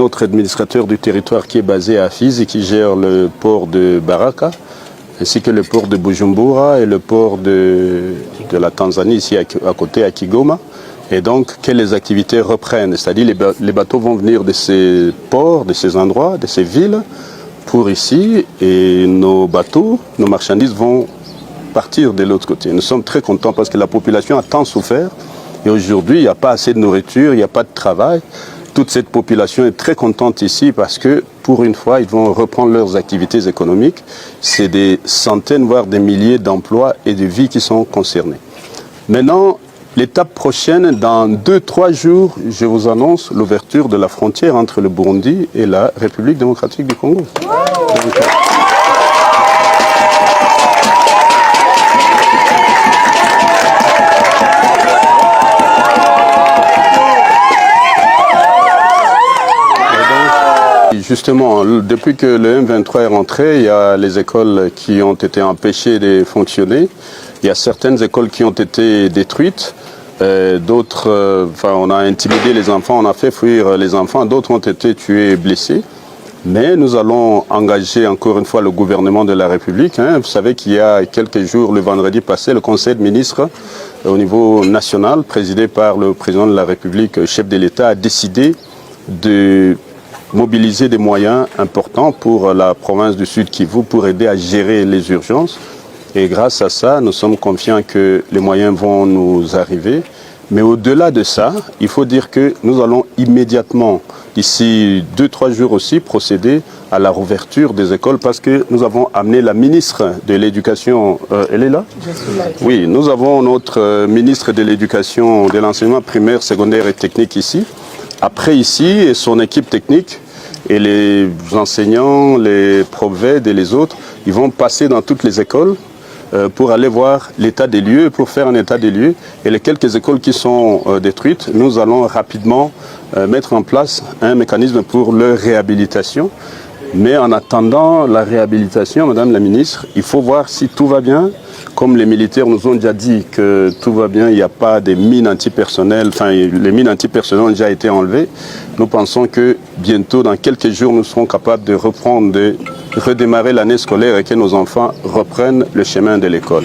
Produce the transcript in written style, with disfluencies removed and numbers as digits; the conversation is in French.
notre administrateur du territoire qui est basé à Fizi et qui gère le port de Baraka, ainsi que le port de Bujumbura et le port de la Tanzanie, ici à côté, à Kigoma. Et donc, que les activités reprennent, c'est-à-dire les bateaux vont venir de ces ports, de ces endroits, de ces villes, pour ici, et nos bateaux, nos marchandises vont partir de l'autre côté. Nous sommes très contents parce que la population a tant souffert, et aujourd'hui, il n'y a pas assez de nourriture, il n'y a pas de travail. Toute cette population est très contente ici parce que, pour une fois, ils vont reprendre leurs activités économiques. C'est des centaines, voire des milliers d'emplois et de vies qui sont concernés. Maintenant, l'étape prochaine, dans 2-3 jours, je vous annonce l'ouverture de la frontière entre le Burundi et la République démocratique du Congo. Donc, justement, depuis que le M23 est rentré, il y a les écoles qui ont été empêchées de fonctionner. Il y a certaines écoles qui ont été détruites. D'autres, on a intimidé les enfants, on a fait fuir les enfants. D'autres ont été tués et blessés. Mais nous allons engager encore une fois le gouvernement de la République. Vous savez qu'il y a quelques jours, le vendredi passé, le Conseil de ministres au niveau national, présidé par le président de la République, chef de l'État, a décidé de mobiliser des moyens importants pour la province du Sud Kivu pour aider à gérer les urgences. Et grâce à ça, nous sommes confiants que les moyens vont nous arriver. Mais au-delà de ça, il faut dire que nous allons immédiatement, d'ici 2-3 jours aussi, procéder à la rouverture des écoles parce que nous avons amené la ministre de l'Éducation. Elle est là? Oui, nous avons notre ministre de l'Éducation, de l'enseignement primaire, secondaire et technique ici. Après ici, et son équipe technique, et les enseignants, les profs et les autres, ils vont passer dans toutes les écoles pour aller voir l'état des lieux, pour faire un état des lieux. Et les quelques écoles qui sont détruites, nous allons rapidement mettre en place un mécanisme pour leur réhabilitation. Mais en attendant la réhabilitation, Madame la Ministre, il faut voir si tout va bien. Comme les militaires nous ont déjà dit que tout va bien, il n'y a pas de mines antipersonnelles, les mines antipersonnelles ont déjà été enlevées. Nous pensons que bientôt, dans quelques jours, nous serons capables de reprendre, de redémarrer l'année scolaire et que nos enfants reprennent le chemin de l'école.